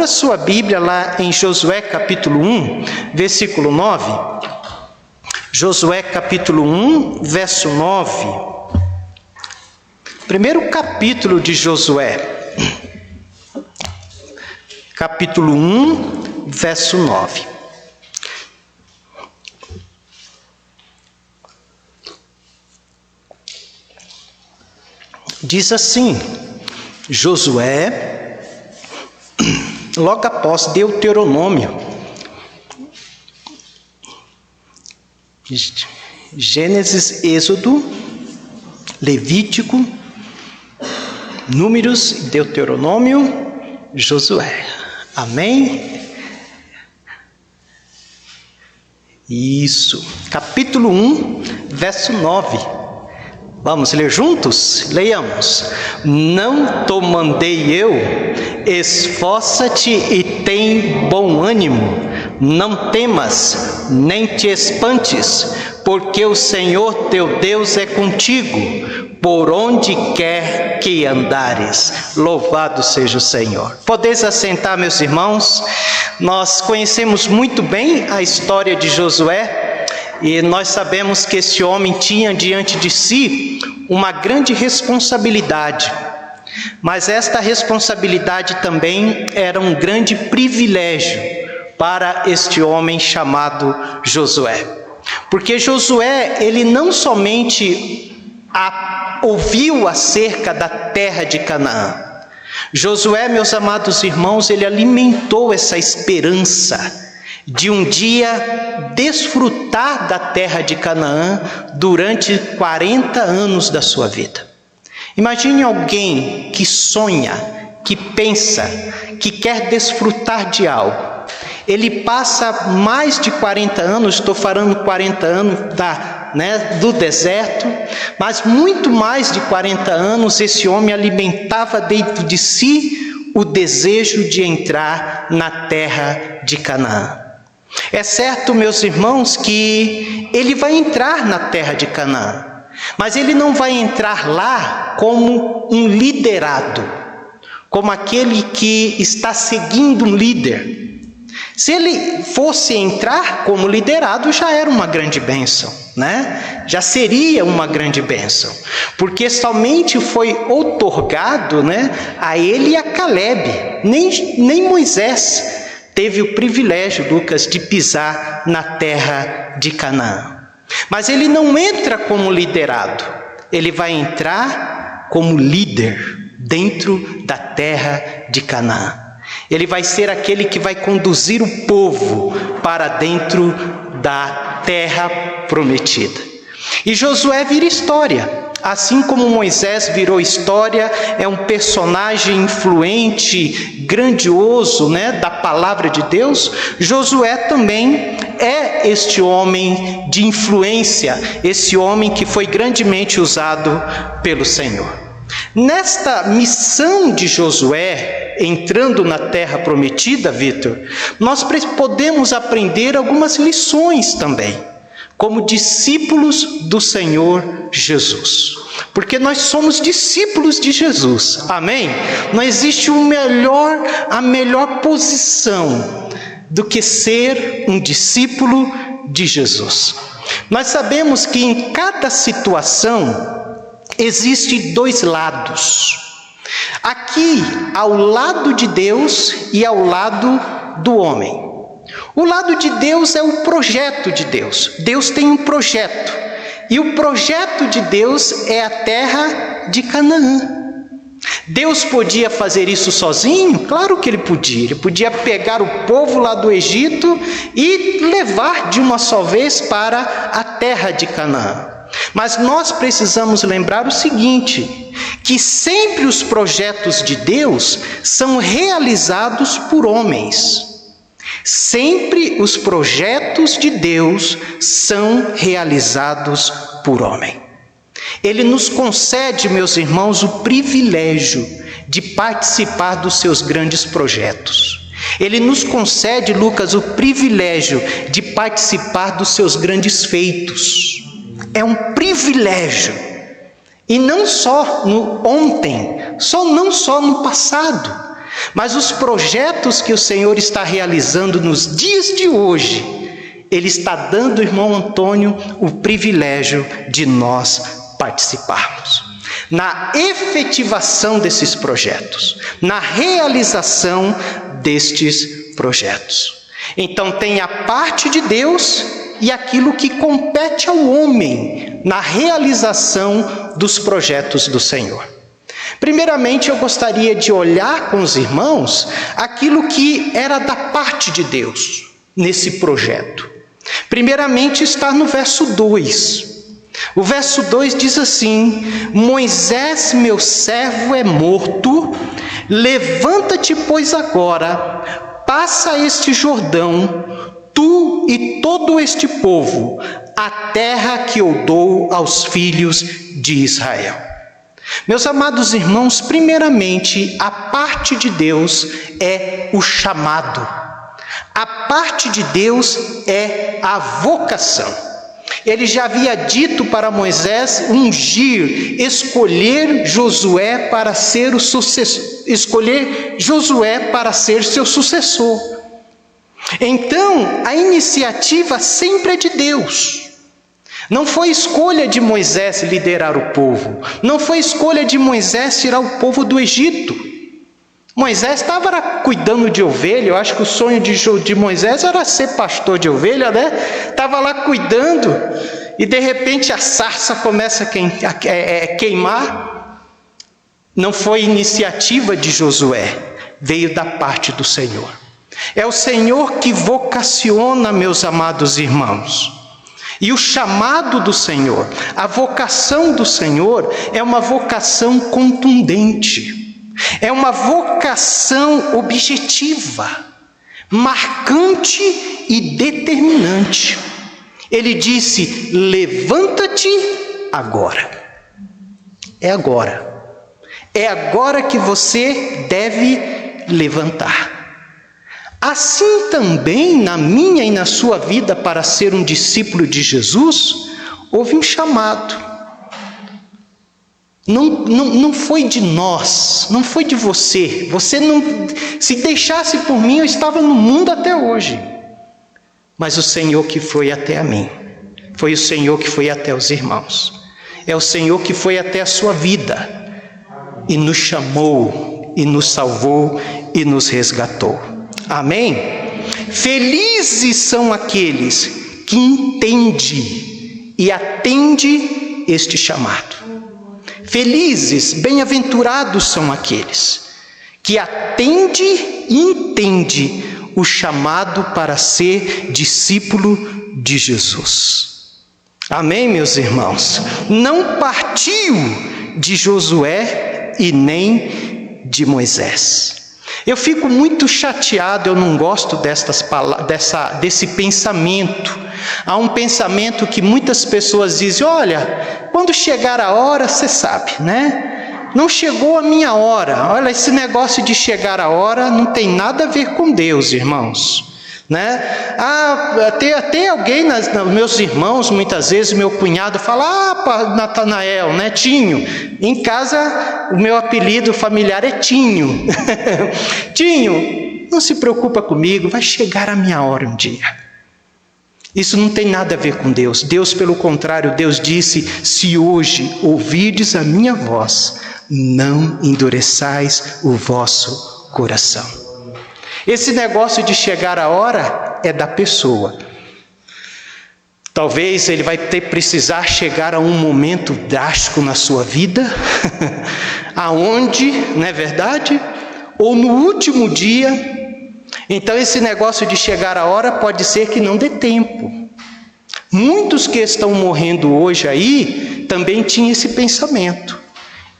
Abra sua Bíblia lá em Josué capítulo 1, versículo 9. Josué capítulo 1, verso 9. Primeiro capítulo de Josué. Capítulo 1, verso 9. Diz assim, Josué, logo após Deuteronômio, Gênesis, Êxodo, Levítico, Números, Deuteronômio, Josué. Amém? Isso. Capítulo 1, verso 9. Vamos ler juntos? Leiamos. Não te mandei eu, esforça-te e tem bom ânimo. Não temas, nem te espantes, porque o Senhor teu Deus é contigo, por onde quer que andares. Louvado seja o Senhor. Podeis assentar, meus irmãos. Nós conhecemos muito bem a história de Josué, e nós sabemos que esse homem tinha diante de si uma grande responsabilidade. Mas esta responsabilidade também era um grande privilégio para este homem chamado Josué. Porque Josué, ele não somente ouviu acerca da terra de Canaã. Josué, meus amados irmãos, ele alimentou essa esperança de um dia desfrutar da terra de Canaã durante 40 anos da sua vida. Imagine alguém que sonha, que pensa, que quer desfrutar de algo. Ele passa mais de 40 anos, estou falando 40 anos do deserto, mas muito mais de 40 anos esse homem alimentava dentro de si o desejo de entrar na terra de Canaã. É certo, meus irmãos, que ele vai entrar na terra de Canaã, mas ele não vai entrar lá como um liderado, como aquele que está seguindo um líder. Se ele fosse entrar como liderado, já era uma grande bênção, né? Já seria uma grande bênção, porque somente foi outorgado, né, a ele e a Calebe. Nem Moisés teve o privilégio, Lucas, de pisar na terra de Canaã. Mas ele não entra como liderado, ele vai entrar como líder dentro da terra de Canaã. Ele vai ser aquele que vai conduzir o povo para dentro da terra prometida. E Josué vira história. Assim como Moisés virou história, é um personagem influente, grandioso, né, da palavra de Deus, Josué também é este homem de influência, esse homem que foi grandemente usado pelo Senhor. Nesta missão de Josué, entrando na terra prometida, Vitor, nós podemos aprender algumas lições também, como discípulos do Senhor Jesus. Porque nós somos discípulos de Jesus, amém? Não existe a melhor posição do que ser um discípulo de Jesus. Nós sabemos que em cada situação existem dois lados. Aqui, ao lado de Deus e ao lado do homem. O lado de Deus é o projeto de Deus. Deus tem um projeto. E o projeto de Deus é a terra de Canaã. Deus podia fazer isso sozinho? Claro que ele podia. Ele podia pegar o povo lá do Egito e levar de uma só vez para a terra de Canaã. Mas nós precisamos lembrar o seguinte, que sempre os projetos de Deus são realizados por homens. Sempre os projetos de Deus são realizados por homem. Ele nos concede, meus irmãos, o privilégio de participar dos seus grandes projetos. Ele nos concede, Lucas, o privilégio de participar dos seus grandes feitos. É um privilégio. E não só no ontem, não só no passado, Mas os projetos que o Senhor está realizando nos dias de hoje, Ele está dando, irmão Antônio, o privilégio de nós participarmos. Na efetivação desses projetos, na realização destes projetos. Então tem a parte de Deus e aquilo que compete ao homem na realização dos projetos do Senhor. Primeiramente, eu gostaria de olhar com os irmãos aquilo que era da parte de Deus nesse projeto. Primeiramente está no verso 2. O verso 2 diz assim: Moisés, meu servo, é morto, levanta-te, pois agora, passa este Jordão, tu e todo este povo, a terra que eu dou aos filhos de Israel. Meus amados irmãos, primeiramente, a parte de Deus é o chamado. A parte de Deus é a vocação. Ele já havia dito para Moisés ungir, escolher Josué para ser seu sucessor. Então, a iniciativa sempre é de Deus. Não foi escolha de Moisés liderar o povo. Não foi escolha de Moisés tirar o povo do Egito. Moisés estava cuidando de ovelha. Eu acho que o sonho de Moisés era ser pastor de ovelha, né? Estava lá cuidando e de repente a sarça começa a queimar. Não foi iniciativa de Josué, veio da parte do Senhor. É o Senhor que vocaciona, meus amados irmãos. E o chamado do Senhor, a vocação do Senhor é uma vocação contundente. É uma vocação objetiva, marcante e determinante. Ele disse: levanta-te agora. É agora. É agora que você deve levantar. Assim também na minha e na sua vida para ser um discípulo de Jesus, houve um chamado. Não foi de nós, não foi de você. Você não, se deixasse por mim, eu estava no mundo até hoje. Mas o Senhor que foi até a mim, foi o Senhor que foi até os irmãos, é o Senhor que foi até a sua vida e nos chamou, e nos salvou, e nos resgatou. Amém? Felizes são aqueles que entendem e atendem este chamado. Felizes, bem-aventurados são aqueles que atende e entende o chamado para ser discípulo de Jesus. Amém, meus irmãos? Não partiu de Josué e nem de Moisés. Eu fico muito chateado, eu não gosto desse pensamento. Há um pensamento que muitas pessoas dizem: olha, quando chegar a hora, você sabe, né? Não chegou a minha hora. Olha, esse negócio de chegar a hora não tem nada a ver com Deus, irmãos. Né? Até alguém, meus irmãos, muitas vezes meu cunhado fala: Natanael, Netinho. Em casa o meu apelido familiar é Tinho. Tinho, não se preocupa comigo, vai chegar a minha hora um dia. Isso não tem nada a ver com Deus. Deus, pelo contrário, Deus disse: se hoje ouvirdes a minha voz, não endureçais o vosso coração. Esse negócio de chegar a hora é da pessoa. Talvez ele vai precisar chegar a um momento drástico na sua vida, aonde, não é verdade? Ou no último dia. Então esse negócio de chegar a hora pode ser que não dê tempo. Muitos que estão morrendo hoje aí também tinham esse pensamento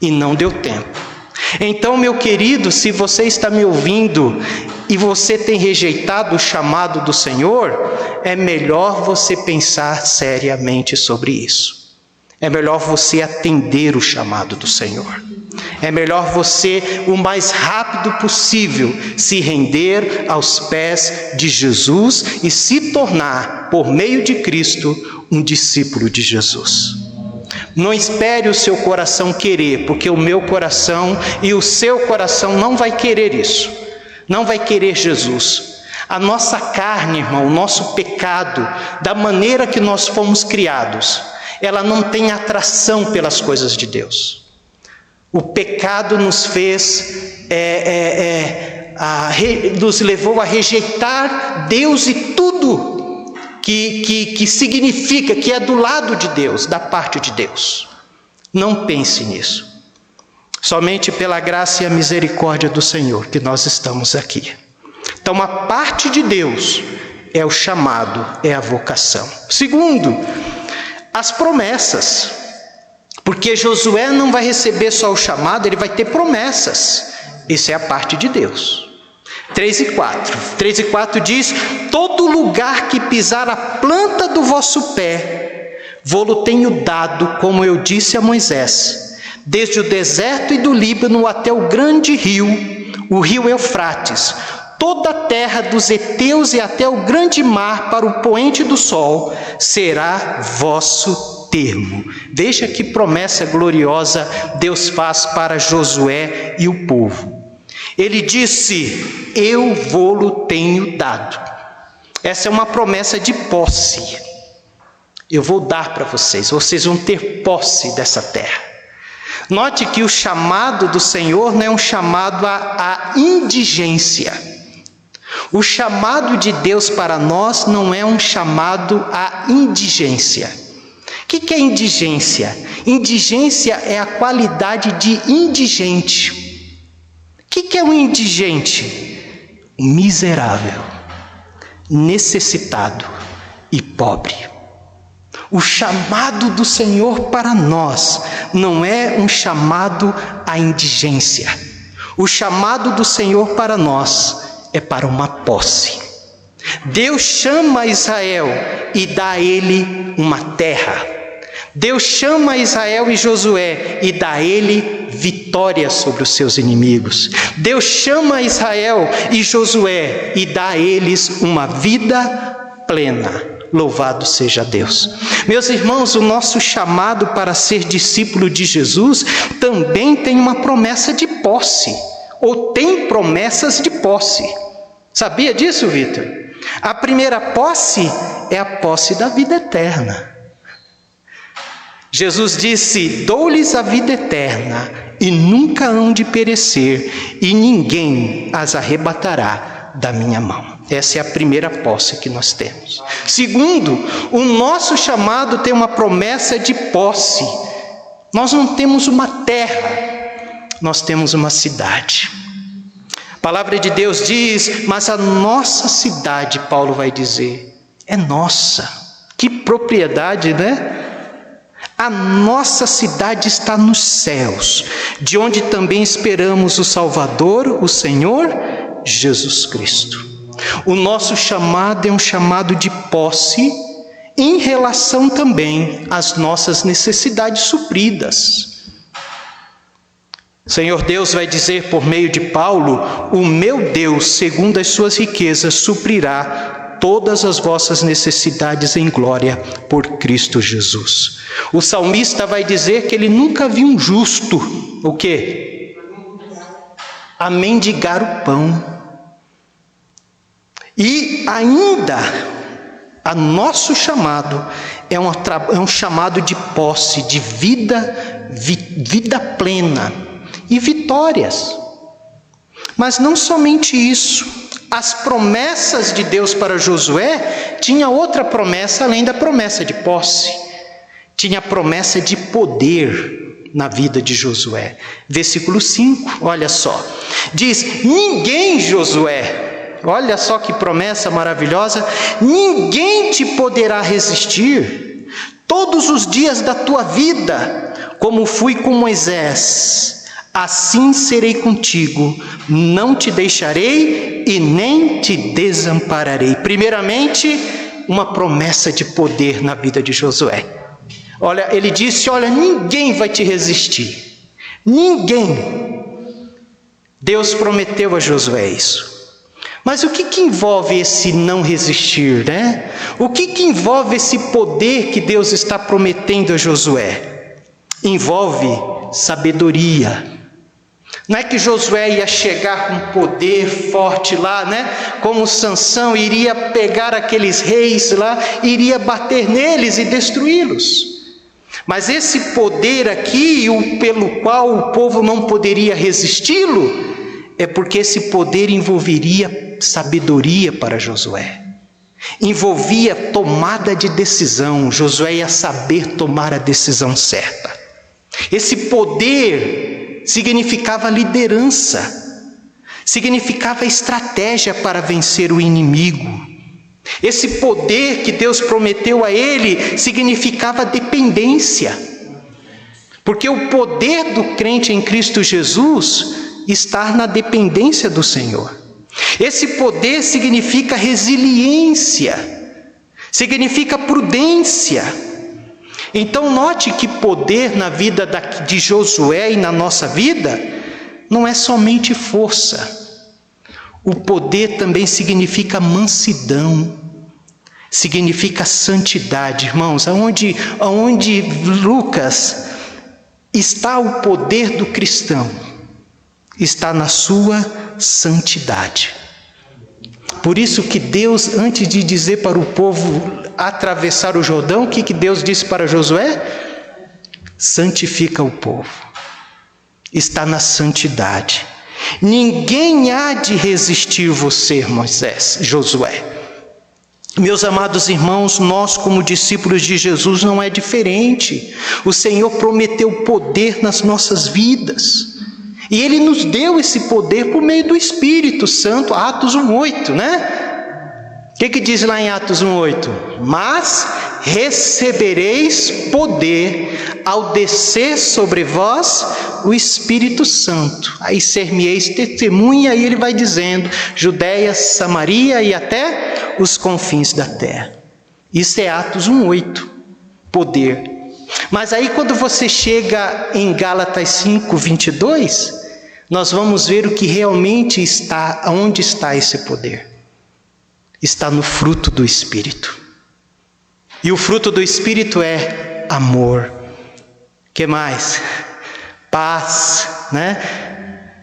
e não deu tempo. Então, meu querido, se você está me ouvindo e você tem rejeitado o chamado do Senhor, é melhor você pensar seriamente sobre isso. É melhor você atender o chamado do Senhor. É melhor você, o mais rápido possível, se render aos pés de Jesus e se tornar, por meio de Cristo, um discípulo de Jesus. Não espere o seu coração querer, porque o meu coração e o seu coração não vai querer isso. Não vai querer Jesus. A nossa carne, irmão, o nosso pecado, da maneira que nós fomos criados, ela não tem atração pelas coisas de Deus. O pecado nos fez, nos levou a rejeitar Deus e tudo que significa, que é do lado de Deus, da parte de Deus. Não pense nisso. Somente pela graça e a misericórdia do Senhor que nós estamos aqui. Então, a parte de Deus é o chamado, é a vocação. Segundo, as promessas. Porque Josué não vai receber só o chamado, ele vai ter promessas. Isso é a parte de Deus. 3 e 4. 3 e 4 diz: todo lugar que pisar a planta do vosso pé, vô-lo tenho dado, como eu disse a Moisés, desde o deserto e do Líbano até o grande rio, o rio Eufrates, toda a terra dos heteus e até o grande mar para o poente do sol, será vosso termo. Veja que promessa gloriosa Deus faz para Josué e o povo. Ele disse: eu vô-lo tenho dado. Essa é uma promessa de posse. Eu vou dar para vocês, vocês vão ter posse dessa terra. Note que o chamado do Senhor não é um chamado à indigência. O chamado de Deus para nós não é um chamado à indigência. O que é indigência? Indigência é a qualidade de indigente. O que é um indigente? Um miserável, necessitado e pobre. O chamado do Senhor para nós não é um chamado à indigência. O chamado do Senhor para nós é para uma posse. Deus chama Israel e dá a ele uma terra. Deus chama Israel e Josué e dá a ele vitória sobre os seus inimigos. Deus chama Israel e Josué e dá a eles uma vida plena. Louvado seja Deus. Meus irmãos, o nosso chamado para ser discípulo de Jesus também tem uma promessa de posse, ou tem promessas de posse. Sabia disso, Vitor? A primeira posse é a posse da vida eterna. Jesus disse: dou-lhes a vida eterna e nunca hão de perecer, e ninguém as arrebatará da minha mão. Essa é a primeira posse que nós temos. Segundo, o nosso chamado tem uma promessa de posse. Nós não temos uma terra, nós temos uma cidade. A palavra de Deus diz: mas a nossa cidade, Paulo vai dizer, é nossa. Que propriedade, né? A nossa cidade está nos céus, de onde também esperamos o Salvador, o Senhor Jesus Cristo. O nosso chamado é um chamado de posse, em relação também às nossas necessidades supridas. O Senhor Deus vai dizer por meio de Paulo: o meu Deus, segundo as suas riquezas, suprirá todas as vossas necessidades em glória por Cristo Jesus. O salmista vai dizer que ele nunca viu um justo, o quê? A mendigar o pão. E ainda, a nosso chamado é um chamado de posse, de vida plena e vitórias. Mas não somente isso. As promessas de Deus para Josué tinha outra promessa além da promessa de posse. Tinha a promessa de poder na vida de Josué. Versículo 5, olha só. Diz: ninguém, Josué, olha só que promessa maravilhosa, ninguém te poderá resistir todos os dias da tua vida, como fui com Moisés. Assim serei contigo, não te deixarei e nem te desampararei. Primeiramente, uma promessa de poder na vida de Josué. Olha, ele disse: olha, ninguém vai te resistir. Ninguém. Deus prometeu a Josué isso. Mas o que envolve esse não resistir, né? O que envolve esse poder que Deus está prometendo a Josué? envolve sabedoria. Não é que Josué ia chegar com poder forte lá, né? Como Sansão iria pegar aqueles reis lá, iria bater neles e destruí-los. Mas esse poder aqui, pelo qual o povo não poderia resisti-lo, é porque esse poder envolveria sabedoria para Josué. Envolvia tomada de decisão. Josué ia saber tomar a decisão certa. Esse poder significava liderança, significava estratégia para vencer o inimigo. Esse poder que Deus prometeu a ele significava dependência, porque o poder do crente em Cristo Jesus está na dependência do Senhor. Esse poder significa resiliência, significa prudência. Então note que poder na vida de Josué e na nossa vida não é somente força. O poder também significa mansidão, significa santidade. Irmãos, aonde Lucas está o poder do cristão, está na sua santidade. Por isso que Deus, antes de dizer para o povo atravessar o Jordão, o que Deus disse para Josué? Santifica o povo. Está na santidade. Ninguém há de resistir você, Josué. Meus amados irmãos, nós como discípulos de Jesus não é diferente. O Senhor prometeu poder nas nossas vidas. E Ele nos deu esse poder por meio do Espírito Santo, Atos 1:8, né? O que diz lá em Atos 1:8? Mas recebereis poder ao descer sobre vós o Espírito Santo. Aí ser-me-eis testemunha, e ele vai dizendo, Judéia, Samaria e até os confins da terra. Isso é Atos 1:8, poder. Mas aí quando você chega em Gálatas 5:22, nós vamos ver o que realmente está, onde está esse poder. Está no fruto do Espírito. E o fruto do Espírito é amor. Que mais? Paz, né?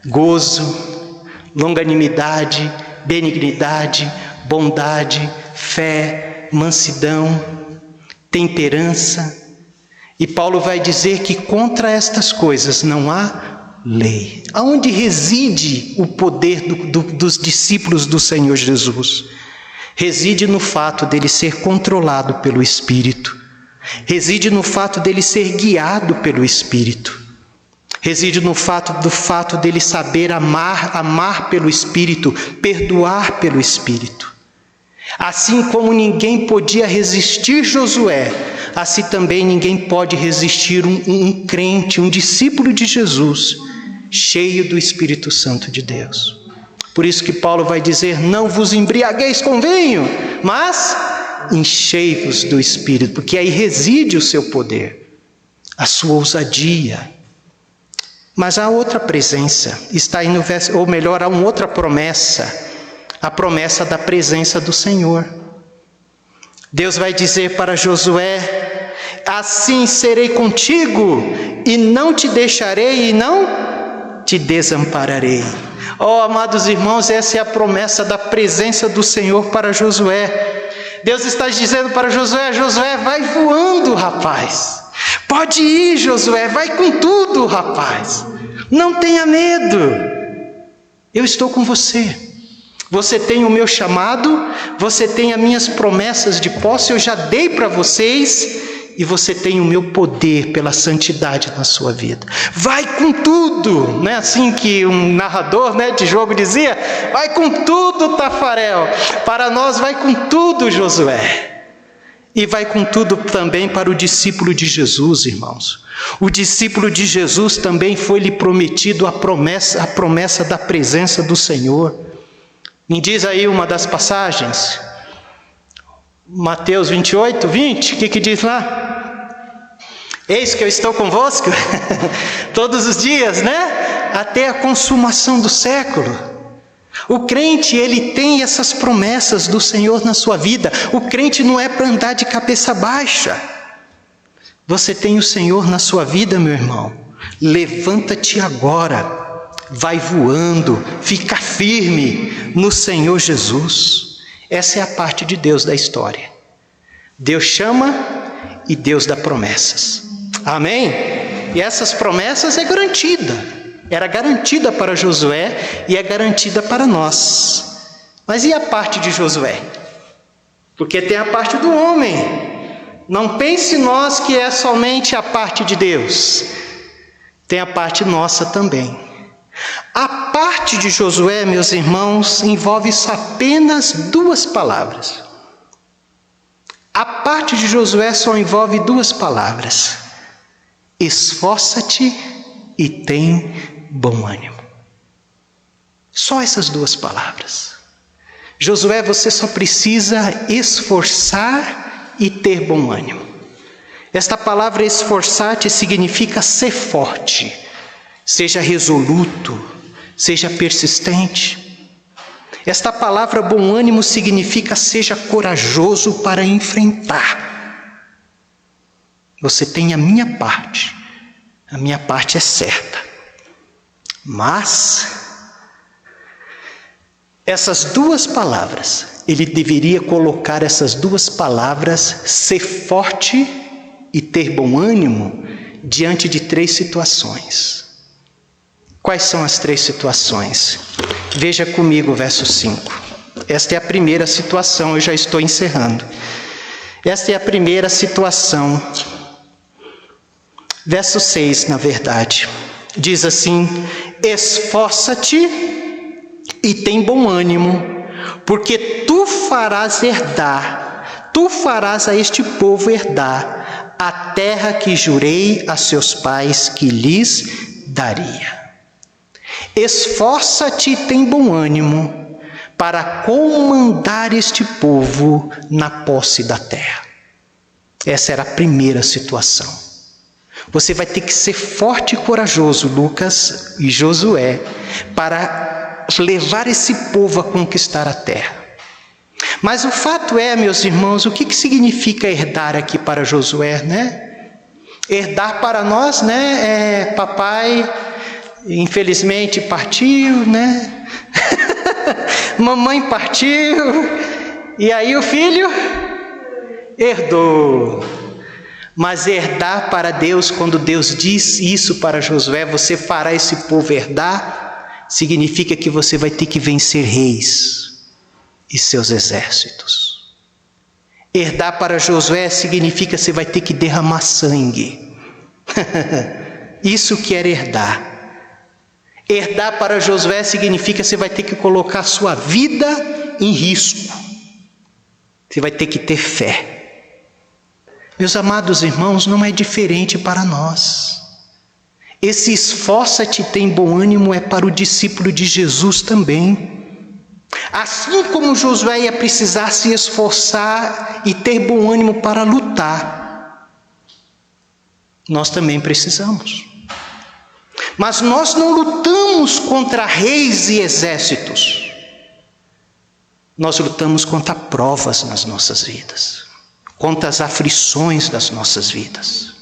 Gozo, longanimidade, benignidade, bondade, fé, mansidão, temperança. E Paulo vai dizer que contra estas coisas não há lei. Aonde reside o poder dos discípulos do Senhor Jesus? Reside no fato dele ser controlado pelo Espírito. Reside no fato dele ser guiado pelo Espírito. Reside no fato dele saber amar pelo Espírito, perdoar pelo Espírito. Assim como ninguém podia resistir Josué, assim também ninguém pode resistir um crente, um discípulo de Jesus, cheio do Espírito Santo de Deus. Por isso que Paulo vai dizer, não vos embriagueis com vinho, mas enchei-vos do Espírito, porque aí reside o seu poder, a sua ousadia. Mas há outra presença, está aí no verso, ou melhor, há uma outra promessa, a promessa da presença do Senhor. Deus vai dizer para Josué, assim serei contigo, e não te deixarei, e não te desampararei. Oh, amados irmãos, essa é a promessa da presença do Senhor para Josué. Deus está dizendo para Josué, Josué, vai voando, rapaz. Pode ir, Josué, vai com tudo, rapaz. Não tenha medo. Eu estou com você. Você tem o meu chamado, você tem as minhas promessas de posse, eu já dei para vocês, e você tem o meu poder pela santidade na sua vida. Vai com tudo, não é assim que um narrador, né, de jogo dizia? Vai com tudo, Tafarel. Para nós, vai com tudo, Josué. E vai com tudo também para o discípulo de Jesus, irmãos. O discípulo de Jesus também foi-lhe prometido a promessa da presença do Senhor. Me diz aí uma das passagens. Mateus 28:20, o que diz lá? Eis que eu estou convosco todos os dias, né? Até a consumação do século. O crente, ele tem essas promessas do Senhor na sua vida. O crente não é para andar de cabeça baixa. Você tem o Senhor na sua vida, meu irmão? Levanta-te agora, vai voando, fica firme no Senhor Jesus. Essa é a parte de Deus da história. Deus chama e Deus dá promessas. Amém? E essas promessas é garantida. Era garantida para Josué e é garantida para nós. Mas e a parte de Josué? Porque tem a parte do homem. Não pense nós que é somente a parte de Deus. Tem a parte nossa também. A parte de Josué, meus irmãos, envolve apenas 2 palavras. A parte de Josué só envolve 2 palavras. Esforça-te e tem bom ânimo. Só essas 2 palavras. Josué, você só precisa esforçar e ter bom ânimo. Esta palavra esforçar-te significa ser forte, seja resoluto, seja persistente. Esta palavra bom ânimo significa seja corajoso para enfrentar. Você tem a minha parte é certa. Mas essas 2 palavras, ele deveria colocar essas 2 palavras, ser forte e ter bom ânimo, diante de 3 situações. Quais são as 3 situações? Veja comigo o verso 5. Esta é a primeira situação, eu já estou encerrando. Esta é a primeira situação. Verso 6, na verdade, diz assim: esforça-te e tem bom ânimo, porque tu farás a este povo herdar a terra que jurei a seus pais que lhes daria. Esforça-te e tem bom ânimo para comandar este povo na posse da terra. Essa era a primeira situação. Você vai ter que ser forte e corajoso, Lucas e Josué, para levar esse povo a conquistar a terra. Mas o fato é, meus irmãos, o que significa herdar aqui para Josué, né? Herdar para nós, né? Papai, infelizmente, partiu, né? Mamãe partiu, e aí o filho herdou. Mas herdar para Deus, quando Deus diz isso para Josué, você fará esse povo herdar, significa que você vai ter que vencer reis e seus exércitos. Herdar para Josué significa que você vai ter que derramar sangue. Isso que era herdar. Herdar para Josué significa que você vai ter que colocar sua vida em risco. Você vai ter que ter fé. Meus amados irmãos, não é diferente para nós. Esse esforça-te, tem bom ânimo é para o discípulo de Jesus também. Assim como Josué ia precisar se esforçar e ter bom ânimo para lutar, nós também precisamos. Mas nós não lutamos contra reis e exércitos. Nós lutamos contra provas nas nossas vidas, contra as aflições das nossas vidas.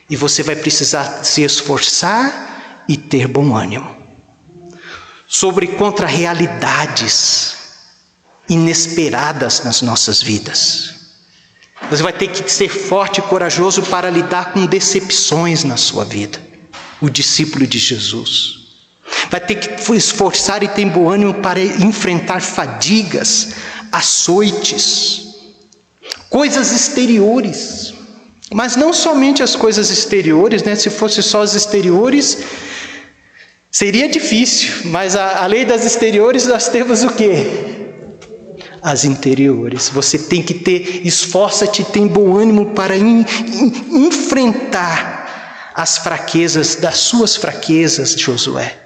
E você vai precisar se esforçar e ter bom ânimo. Contra realidades inesperadas nas nossas vidas. Você vai ter que ser forte e corajoso para lidar com decepções na sua vida. O discípulo de Jesus vai ter que esforçar e ter bom ânimo para enfrentar fadigas, açoites, coisas exteriores. Mas não somente as coisas exteriores, né? Se fosse só as exteriores, seria difícil. Mas a lei das exteriores, nós temos o quê? As interiores. Você tem que ter, esforça-te, tem bom ânimo para enfrentar as fraquezas, das suas fraquezas, Josué.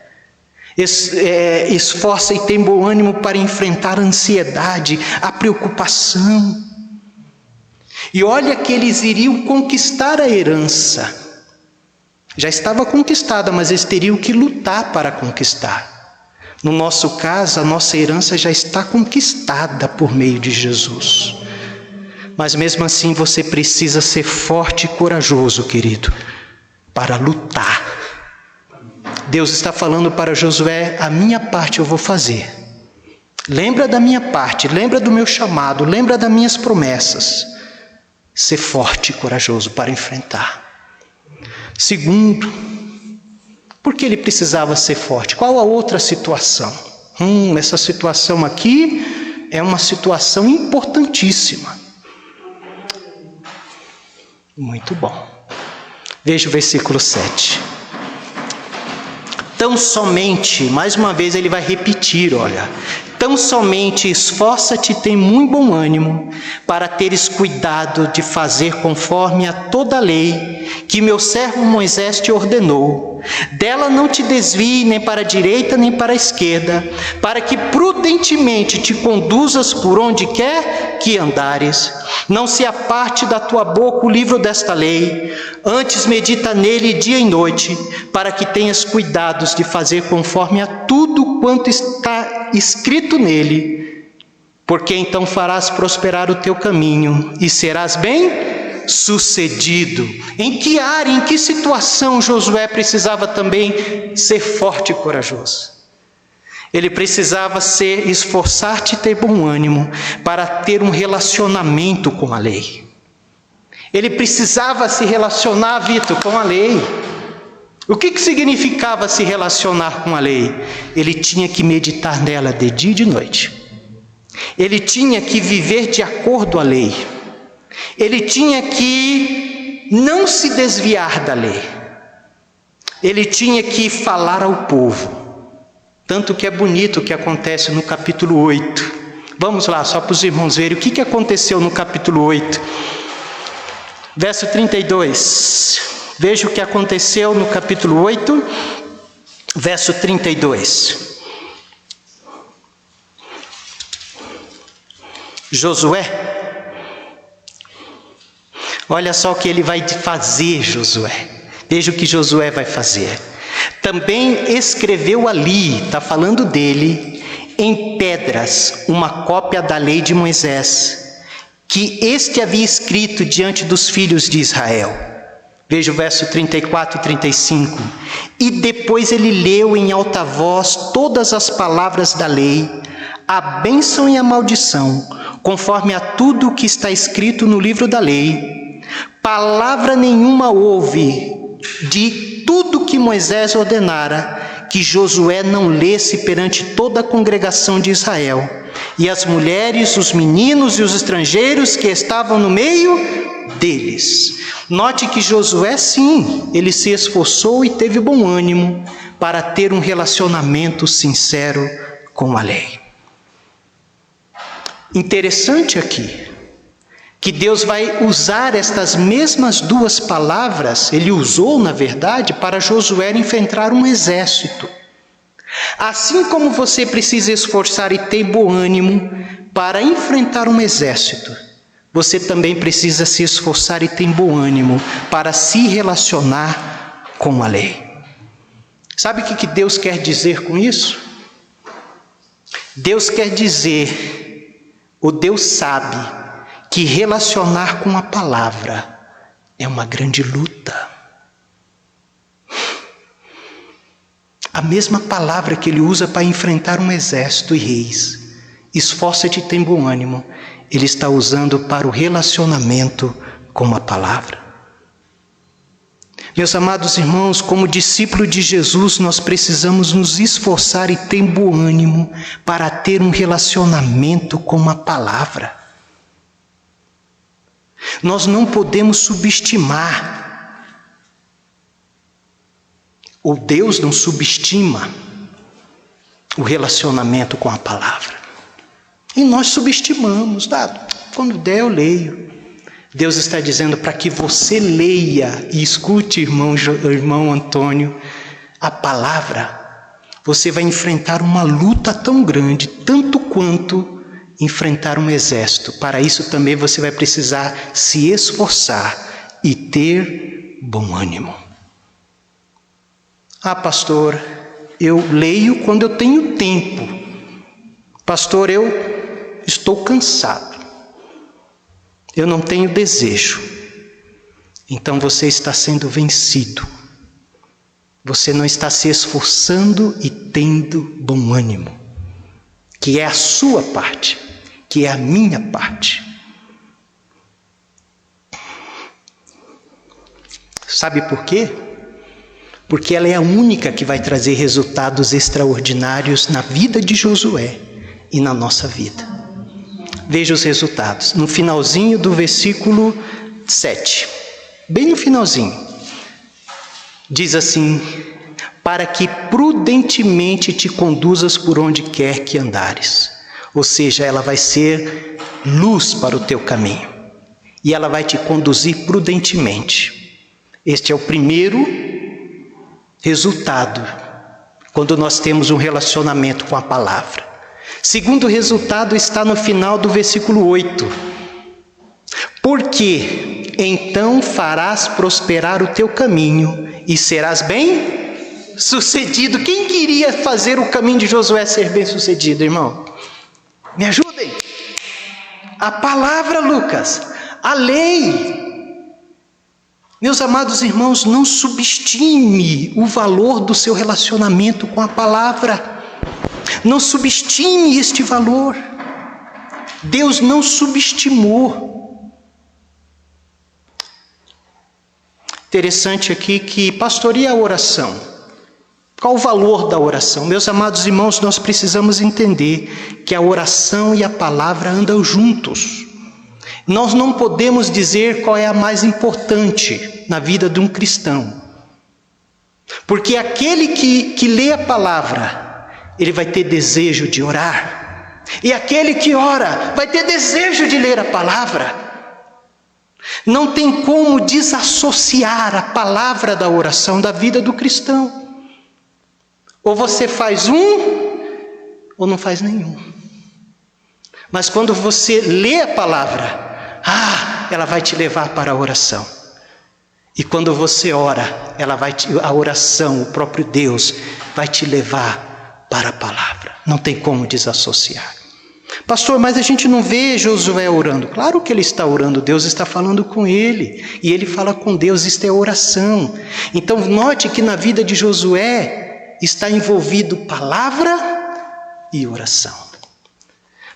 Esforça e tem bom ânimo para enfrentar a ansiedade, a preocupação. E olha que eles iriam conquistar a herança. Já estava conquistada, mas eles teriam que lutar para conquistar. No nosso caso, a nossa herança já está conquistada por meio de Jesus. Mas mesmo assim você precisa ser forte e corajoso, querido, para lutar. Deus está falando para Josué: a minha parte eu vou fazer. Lembra da minha parte, lembra do meu chamado, lembra das minhas promessas. Ser forte e corajoso para enfrentar. Segundo, por que ele precisava ser forte? Qual a outra situação? Essa situação aqui é uma situação importantíssima. Muito bom. Veja o versículo 7. Tão somente, mais uma vez ele vai repetir, olha. Tão somente esforça-te e tem muito bom ânimo, para teres cuidado de fazer conforme a toda a lei que meu servo Moisés te ordenou. Dela não te desvie nem para a direita nem para a esquerda, para que prudentemente te conduzas por onde quer que andares. Não se aparte da tua boca o livro desta lei, antes medita nele dia e noite, para que tenhas cuidados de fazer conforme a tudo quanto está escrito nele, porque então farás prosperar o teu caminho e serás bem sucedido. Em que área, em que situação Josué precisava também ser forte e corajoso? Ele precisava esforçar-te e ter bom ânimo para ter um relacionamento com a lei. Ele precisava se relacionar, Vitor, com a lei. O que significava se relacionar com a lei? Ele tinha que meditar nela de dia e de noite. Ele tinha que viver de acordo à lei. Ele tinha que não se desviar da lei. Ele tinha que falar ao povo. Tanto que é bonito o que acontece no capítulo 8. Vamos lá, só para os irmãos verem o que aconteceu no capítulo 8. Verso 32. Veja o que aconteceu no capítulo 8, verso 32. Josué, olha só o que ele vai fazer, Josué. Veja o que Josué vai fazer. Também escreveu ali, está falando dele, em pedras, uma cópia da lei de Moisés, que este havia escrito diante dos filhos de Israel. Veja o verso 34 e 35. E depois ele leu em alta voz todas as palavras da lei, a bênção e a maldição, conforme a tudo o que está escrito no livro da lei. Palavra nenhuma houve de tudo que Moisés ordenara, que Josué não lesse perante toda a congregação de Israel. E as mulheres, os meninos e os estrangeiros que estavam no meio deles. Note que Josué, sim, ele se esforçou e teve bom ânimo para ter um relacionamento sincero com a lei. Interessante aqui, que Deus vai usar estas mesmas duas palavras, ele usou, na verdade, para Josué enfrentar um exército. Assim como você precisa esforçar e ter bom ânimo para enfrentar um exército, você também precisa se esforçar e ter bom ânimo para se relacionar com a lei. Sabe o que Deus quer dizer com isso? Deus quer dizer, ou Deus sabe, que relacionar com a palavra é uma grande luta. A mesma palavra que ele usa para enfrentar um exército e reis, esforça-te e tem bom ânimo, ele está usando para o relacionamento com a palavra. Meus amados irmãos, como discípulo de Jesus, nós precisamos nos esforçar e ter bom ânimo para ter um relacionamento com a palavra. Nós não podemos subestimar, ou Deus não subestima o relacionamento com a palavra. E nós subestimamos, quando der eu leio. Deus está dizendo para que você leia e escute, irmão Antônio, a palavra. Você vai enfrentar uma luta tão grande, tanto quanto enfrentar um exército. Para isso também você vai precisar se esforçar e ter bom ânimo. Pastor, eu leio quando eu tenho tempo. Pastor, eu estou cansado. eu não tenho desejo, então você está sendo vencido. Você não está se esforçando e tendo bom ânimo, que é a sua parte, que é a minha parte. Sabe por quê? Porque ela é a única que vai trazer resultados extraordinários na vida de Josué e na nossa vida. Veja os resultados. No finalzinho do versículo 7, bem no finalzinho, diz assim: para que prudentemente te conduzas por onde quer que andares. Ou seja, ela vai ser luz para o teu caminho. E ela vai te conduzir prudentemente. Este é o primeiro resultado quando nós temos um relacionamento com a palavra. Segundo resultado está no final do versículo 8. Porque então farás prosperar o teu caminho e serás bem sucedido. Quem queria fazer o caminho de Josué ser bem sucedido, irmão? Me ajudem. A palavra, Lucas, a lei. Meus amados irmãos, não subestime o valor do seu relacionamento com a palavra. Não subestime este valor. Deus não subestimou. Interessante aqui que, pastor, e a oração? Qual o valor da oração? Meus amados irmãos, nós precisamos entender que a oração e a palavra andam juntos. Nós não podemos dizer qual é a mais importante na vida de um cristão. Porque aquele que lê a palavra, ele vai ter desejo de orar. E aquele que ora vai ter desejo de ler a palavra. Não tem como desassociar a palavra da oração da vida do cristão. Ou você faz um, ou não faz nenhum. Mas quando você lê a palavra, ela vai te levar para a oração. E quando você ora, a oração, o próprio Deus, vai te levar para a palavra. Não tem como desassociar. Pastor, mas a gente não vê Josué orando. Claro que ele está orando, Deus está falando com ele. E ele fala com Deus, isto é oração. Então note que na vida de Josué está envolvido palavra e oração.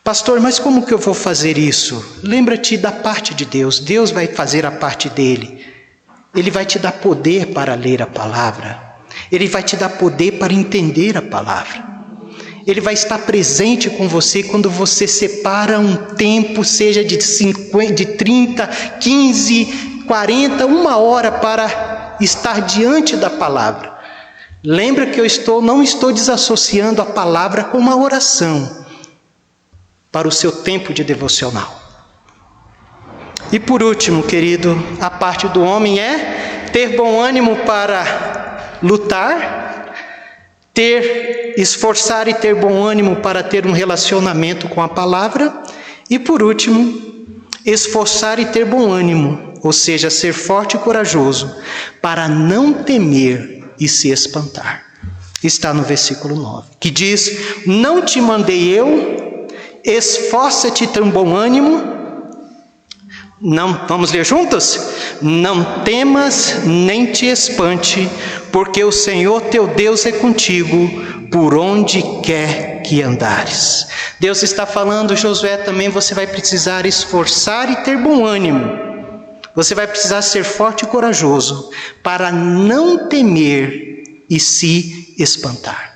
Pastor, mas como que eu vou fazer isso? Lembra-te da parte de Deus. Deus vai fazer a parte dele. Ele vai te dar poder para ler a palavra. Ele vai te dar poder para entender a palavra. Ele vai estar presente com você quando você separa um tempo, seja de 30, 15, 40, 1 hora para estar diante da palavra. Lembra que não estou desassociando a palavra com uma oração para o seu tempo de devocional. E por último, querido, a parte do homem é ter bom ânimo para lutar, esforçar e ter bom ânimo para ter um relacionamento com a palavra. E por último, esforçar e ter bom ânimo, ou seja, ser forte e corajoso, para não temer e se espantar. Está no versículo 9, que diz: não te mandei eu, esforça-te e tem bom ânimo. Não, vamos ler juntos? Não temas nem te espante, porque o Senhor teu Deus é contigo por onde quer que andares. Deus está falando, Josué, também você vai precisar esforçar e ter bom ânimo. Você vai precisar ser forte e corajoso para não temer e se espantar.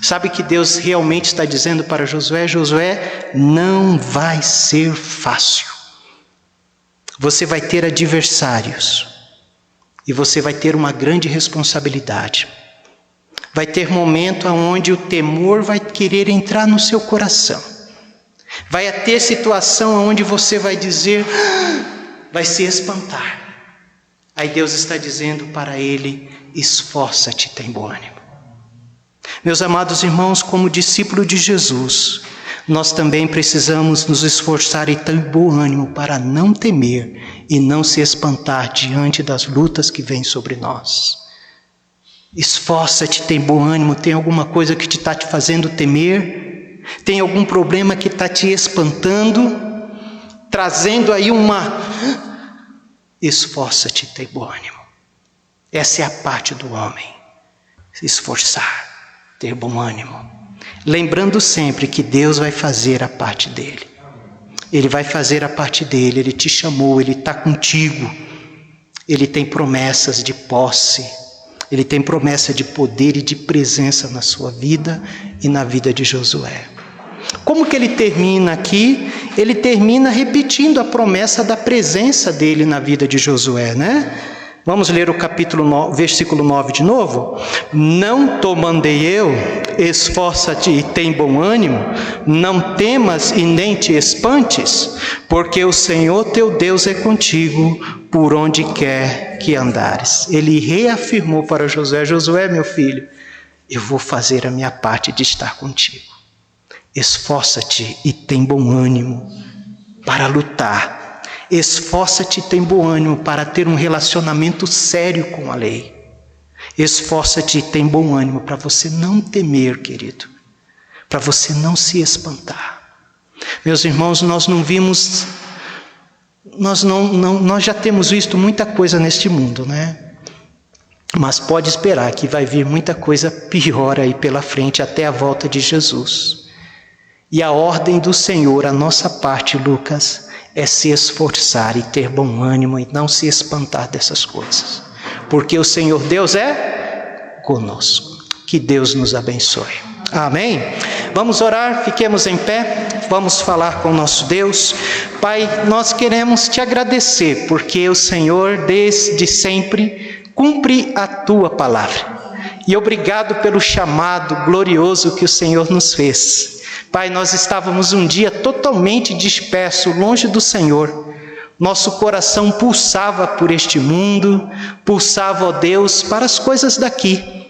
Sabe que Deus realmente está dizendo para Josué? Josué, não vai ser fácil. Você vai ter adversários. E você vai ter uma grande responsabilidade. Vai ter momento onde o temor vai querer entrar no seu coração. Vai ter situação onde você vai dizer, vai se espantar. Aí Deus está dizendo para ele, esforça-te, tem bom ânimo. Meus amados irmãos, como discípulo de Jesus, nós também precisamos nos esforçar e ter bom ânimo para não temer e não se espantar diante das lutas que vêm sobre nós. Esforça-te, tem bom ânimo. Tem alguma coisa que está te fazendo temer? Tem algum problema que está te espantando? trazendo aí esforça-te, tem bom ânimo. Essa é a parte do homem, se esforçar, ter bom ânimo. Lembrando sempre que Deus vai fazer a parte dele. Ele vai fazer a parte dele, ele te chamou, ele está contigo. Ele tem promessas de posse, ele tem promessa de poder e de presença na sua vida e na vida de Josué. Como que ele termina aqui? Ele termina repetindo a promessa da presença dele na vida de Josué, né? Vamos ler o versículo 9 de novo? Não te mandei eu, esforça-te e tem bom ânimo, não temas e nem te espantes, porque o Senhor teu Deus é contigo por onde quer que andares. Ele reafirmou para Josué: Josué, meu filho, eu vou fazer a minha parte de estar contigo. Esforça-te e tem bom ânimo para lutar. Esforça-te e tem bom ânimo para ter um relacionamento sério com a lei. Esforça-te e tem bom ânimo para você não temer, querido, para você não se espantar. Meus irmãos, nós já temos visto muita coisa neste mundo, né? Mas pode esperar que vai vir muita coisa pior aí pela frente até a volta de Jesus. E a ordem do Senhor, a nossa parte, Lucas, é se esforçar e ter bom ânimo e não se espantar dessas coisas. Porque o Senhor Deus é conosco. Que Deus nos abençoe. Amém? Vamos orar, fiquemos em pé, vamos falar com o nosso Deus. Pai, nós queremos te agradecer, porque o Senhor desde sempre cumpre a tua palavra. E obrigado pelo chamado glorioso que o Senhor nos fez. Pai, nós estávamos um dia totalmente dispersos, longe do Senhor. Nosso coração pulsava por este mundo, pulsava, ó Deus, para as coisas daqui.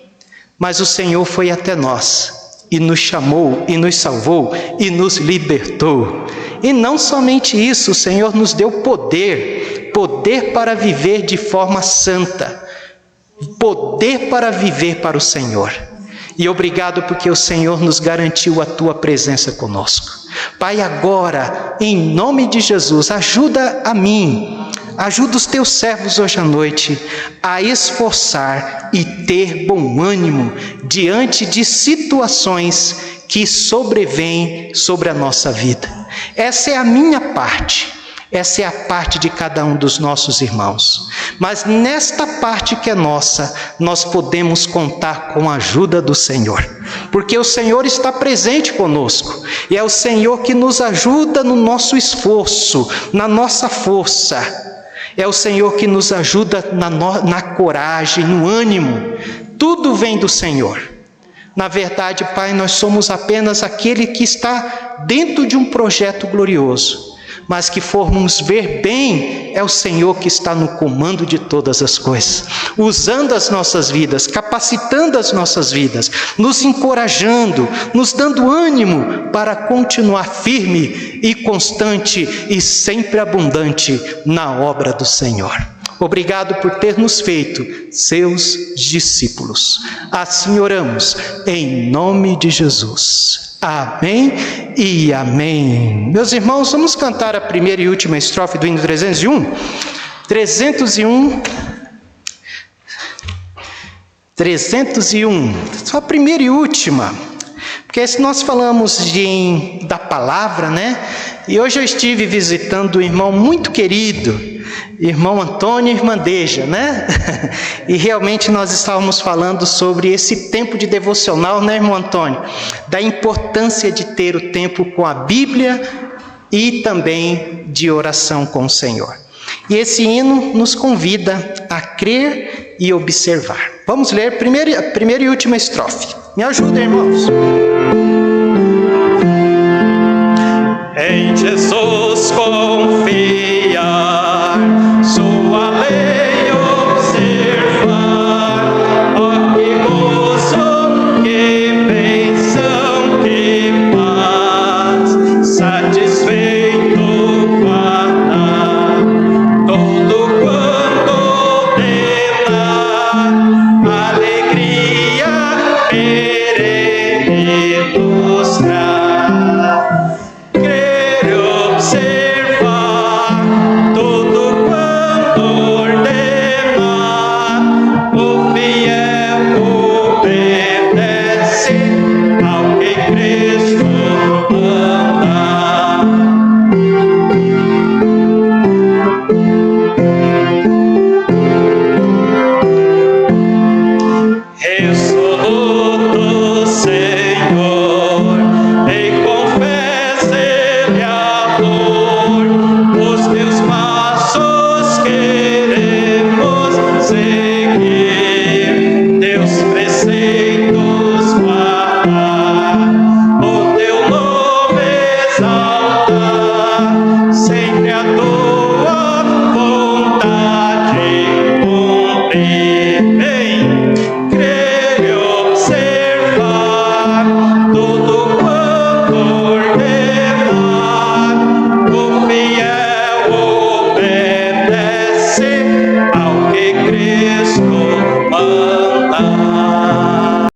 Mas o Senhor foi até nós e nos chamou e nos salvou e nos libertou. E não somente isso, o Senhor nos deu poder para viver de forma santa, poder para viver para o Senhor. E obrigado porque o Senhor nos garantiu a tua presença conosco. Pai, agora, em nome de Jesus, ajuda a mim, ajuda os teus servos hoje à noite a esforçar e ter bom ânimo diante de situações que sobrevêm sobre a nossa vida. Essa é a minha parte. Essa é a parte de cada um dos nossos irmãos. Mas nesta parte que é nossa, nós podemos contar com a ajuda do Senhor. Porque o Senhor está presente conosco. E é o Senhor que nos ajuda no nosso esforço, na nossa força. É o Senhor que nos ajuda na coragem, no ânimo. Tudo vem do Senhor. Na verdade, Pai, nós somos apenas aquele que está dentro de um projeto glorioso. Mas que formos ver bem, é o Senhor que está no comando de todas as coisas, usando as nossas vidas, capacitando as nossas vidas, nos encorajando, nos dando ânimo para continuar firme e constante e sempre abundante na obra do Senhor. Obrigado por ter nos feito seus discípulos. Assim oramos, em nome de Jesus. Amém e amém. Meus irmãos, vamos cantar a primeira e última estrofe do hino 301. 301, só a primeira e última. Porque se nós falamos da palavra, né? E hoje eu estive visitando um irmão muito querido, irmão Antônio e irmã Deja, né? E realmente nós estávamos falando sobre esse tempo de devocional, né, irmão Antônio? Da importância de ter o tempo com a Bíblia e também de oração com o Senhor. E esse hino nos convida a crer e observar. Vamos ler a primeira e última estrofe. Me ajuda, irmãos. Em Jesus confiar, sua lei observar, ó que gozo, que bênção, que paz, satisfeito guardar, todo quanto ordenar, alegria perene. Aleluia.